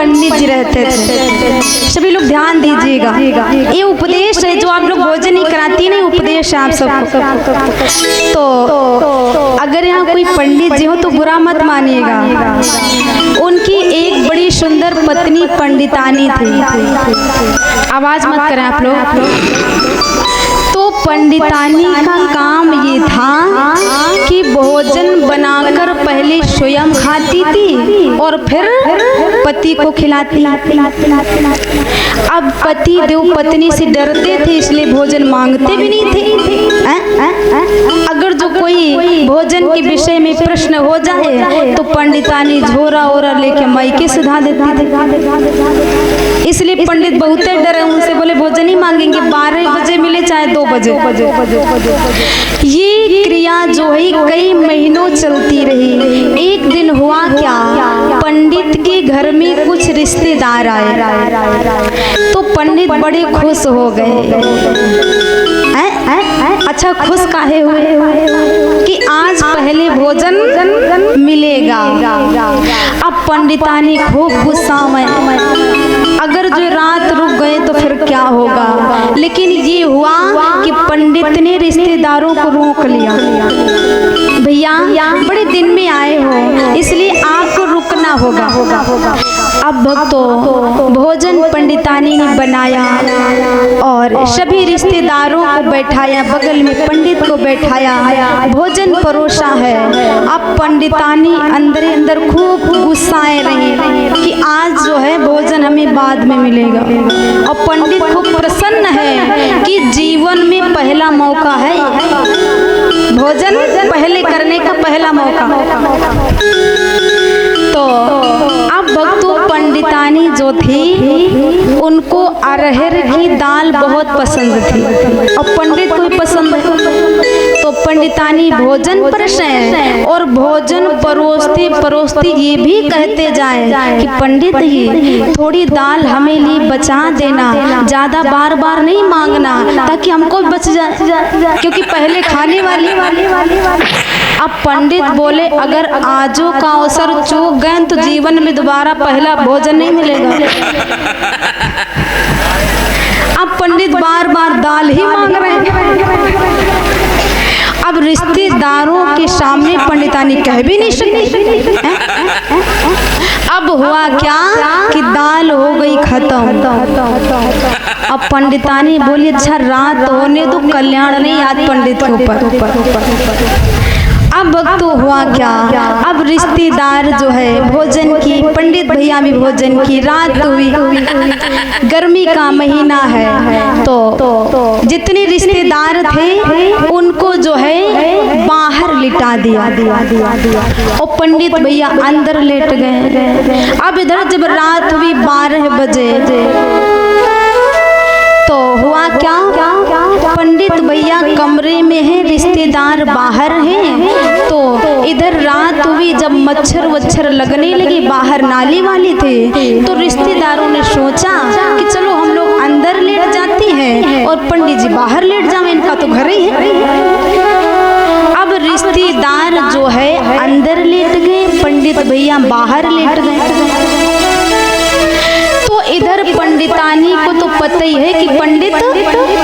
पंडित जी रहते थे। सभी लोग ध्यान दीजिएगा, ये उपदेश है जो आप लोग भोजन नहीं कराती नहीं, उपदेश है आप सबको। तो अगर यहाँ कोई पंडित जी हो तो बुरा मत मानिएगा। उनकी एक बड़ी सुंदर पत्नी पंडितानी थी। आवाज मत करें आप लोग। तो पंडितानी का काम ये था कि भोजन बनाकर पहले स्वयं खाती थी और फिर पति को खिलाती। अब पति देव पत्नी से डरते थे इसलिए भोजन मांगते भी नहीं थे। अगर जो कोई भोजन के विषय में प्रश्न हो जाए तो पंडितानी झोरा ओरा लेके मायके सुधा देती थी। इसलिए पंडित बहुत डरे, उनसे बोले भोजन ही मांगेंगे, 12 बजे मिले चाहे 2 बजे। ये क्रिया जो है कई महीनों चलती रही। एक दिन हुआ क्या, पंडित के घर में कुछ रिश्तेदार आए तो पंडित बड़े खुश हो गए। अच्छा खुश काहे हुए कि आज पहले भोजन मिलेगा। अब पंडितानी खूब गुस्सा में, अगर जो रात रुक गए तो फिर क्या होगा। लेकिन ये हुआ कि पंडित ने रिश्तेदारों को रोक लिया, भैया बड़े दिन में आए हो इसलिए आपको रुकना होगा। अब भक्तों भोजन पंडितानी ने बनाया और सभी रिश्तेदारों को बैठाया, बगल में पंडित को बैठाया, भोजन परोसा है। अब पंडितानी अंदर अंदर खूब गुस्साए रही कि आज जो है भोजन हमें बाद में मिलेगा। और पंडित खूब प्रसन्न है कि जीवन में पहला मौका है, भोजन पहले करने का पहला मौका। तो अब भक्तों पंडितानी जो थी उनको अरहर की दाल बहुत पसंद थी और पंडित को भी पसंद है। तो पंडितानी भोजन परसे और भोजन परोसते परोसते ये भी कहते जाए कि पंडित जी थोड़ी दाल हमें लिए बचा देना, ज्यादा बार बार नहीं मांगना ताकि हमको बच जाए, क्योंकि पहले खाने वाली। अब पंडित बोले अगर आजो का अवसर चूक गए तो जीवन में दोबारा पहला भोजन नहीं मिलेगा। अब पंडित बार बार दाल ही मांग रहे हैं। अब रिश्तेदारों के सामने पंडितानी कह भी नहीं सकती। अब हुआ क्या कि दाल हो गई खत्म। अब पंडितानी बोली अच्छा रात होने तो कल्याण नहीं आज पंडित के ऊपर। अब वक्त हुआ क्या, अब रिश्तेदार जो है भोजन की, पंडित भैया भी भोजन की, रात हुई, गर्मी का महीना है तो जितने रिश्तेदार थे उनको जो है बाहर लिटा दिया और पंडित भैया अंदर लेट गए। अब इधर जब रात हुई 12 बजे तो हुआ क्या, पंडित भैया कमरे में है, रिश्तेदार बाहर हैं। तो इधर रात हुई, जब मच्छर वच्छर लगने लगे, बाहर नाली वाली थे तो रिश्तेदारों ने सोचा कि चलो हम लोग अंदर लेट जाती हैं और पंडित जी बाहर लेट जाए, इनका तो घर ही है। अब रिश्तेदार जो है अंदर लेट गए, पंडित भैया बाहर लेट गए। तो इधर पंडितानी को तो पता ही है कि पंडित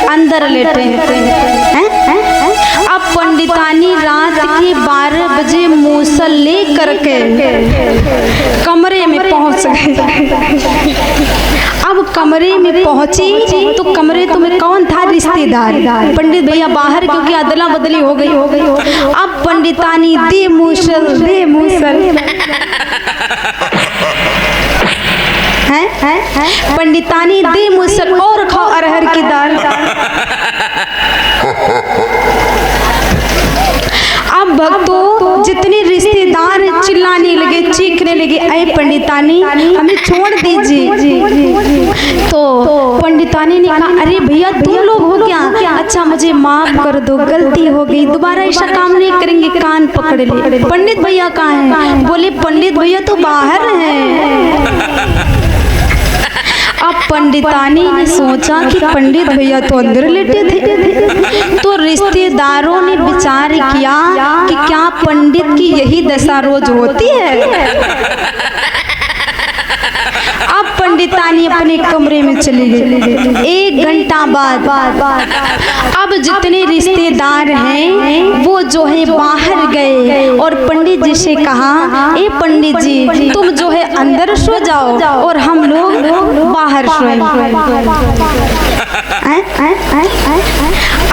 अंदर लेटे हैं। अब पंडितानी रात के 12 बजे मूसल ले करके कमरे में पहुंच गए। अब कमरे में पहुंची तो कमरे में कौन था, रिश्तेदार। पंडित भैया बाहर क्योंकि अदला बदली हो गई। अब पंडितानी दे मूसल पंडितानी दे मूसल और खाओ अरहर की दाल। अब भक्तों जितने रिश्तेदार चिल्लाने लगे, चीखने लगे, अरे पंडितानी हमें छोड़ दीजिए। तो पंडितानी ने कहा अरे भैया तुम लोग हो क्या, अच्छा मुझे माफ कर दो, गलती हो गई, दोबारा ऐसा काम नहीं करेंगे। कान पकड़ ले। पंडित भैया कहाँ हैं? बोले पंडित भैया तो बाहर हैं। अब पंडितानी ने सोचा कि पंडित भैया तो अंदर लेटे थे। तो रिश्तेदारों ने विचार किया कि क्या पंडित की यही दशा रोज होती है। पंडितानी अपने कमरे में चली गई। 1 घंटा बाद अब जितने रिश्तेदार हैं वो जो है बाहर गए और पंडित जी से कहा, ए पंडित जी तुम जो है अंदर सो जाओ और हम लोग बाहर सोए।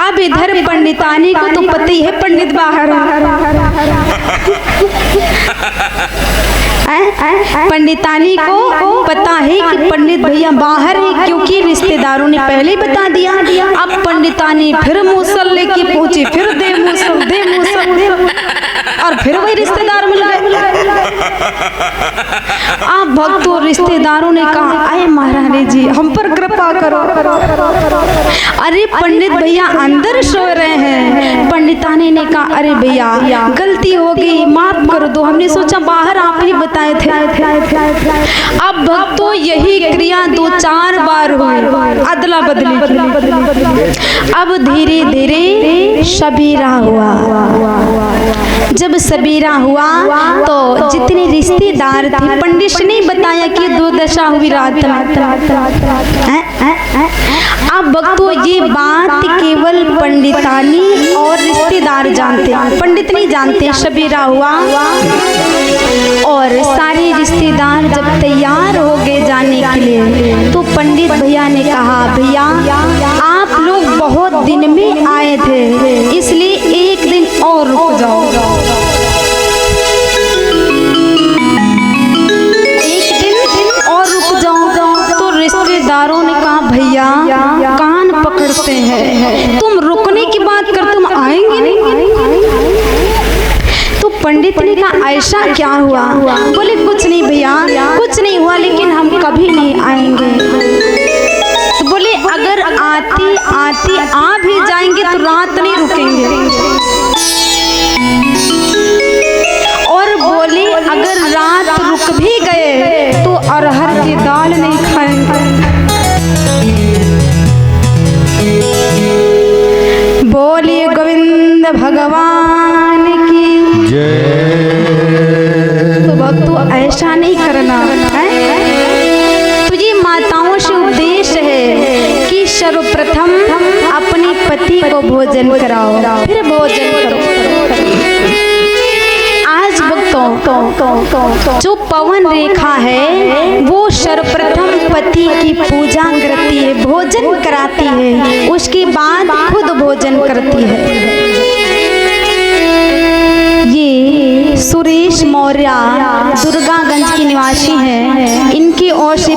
अब इधर पंडितानी को तो पता ही है पंडित बाहर पंडितानी को पता है कि पंडित भैया बाहर है, क्योंकि रिश्तेदारों ने पहले ही बता दिया। अब पंडितानी फिर मूसल लेके पहुंची, फिर दे मूसल और फिर वही रिश्तेदार मिल गए। आप भक्तों रिश्तेदारों ने कहा, आए महारानी जी हम पर कृपा करो। अरे पंडित भैया अंदर सो रहे हैं। पंडितानी ने कहा, अरे भैया गलती हो गई, माफ कर दो, हमने सोचा बाहर आप ही बताए थे। अब भक्तों यही क्रिया 2-4 बार हुई, अदला बदली की। अब धीरे धीरे सबेरा हुआ। जब सबेरा हुआ तो जितने रिश्तेदार थे, पंडित ने बताया कि दुर्दशा हुई रात में। अब भक्तों ये बात केवल पंडितानी और रिश्तेदार जानते, पंडित नहीं जानते। सबेरा हुआ और सारे रिश्तेदार जब तैयार हो गए जाने के लिए, तो पंडित भैया ने कहा, भैया आप लोग बहुत दिन में आए थे, इसलिए 1 दिन और रुक जाओ। 1 दिन और रुक जाओ। तो रिश्तेदारों ने कहा, भैया कान पकड़ते हैं, तुम रुकने की बात कर, तुम आएंगे नहीं। तो पंडित ने कहा, ऐसा क्या हुआ? बोले कुछ नहीं भैया, कुछ नहीं हुआ, लेकिन हम कभी नहीं आएंगे। तो बोले अगर आती आती आ भी जाएंगे तो रात नहीं रुकेंगे। और बोले अगर रात रुक भी गए तो अरहर की दाल नहीं खाएंगे। बोलिए गोविंद भगवान की जय। तो भक्तों ऐसा नहीं करना है। तो ये माताओं से उपदेश है कि सर्वप्रथम अपने पति को भोजन कराओ, फिर भोजन करो। आज भक्तों जो पवन रेखा है वो सर्वप्रथम पति की पूजा करती है, भोजन कराती है, उसके बाद खुद भोजन करती है। ये सुरेश मौर्य दुर्गागंज के निवासी हैं। इनकी ओर से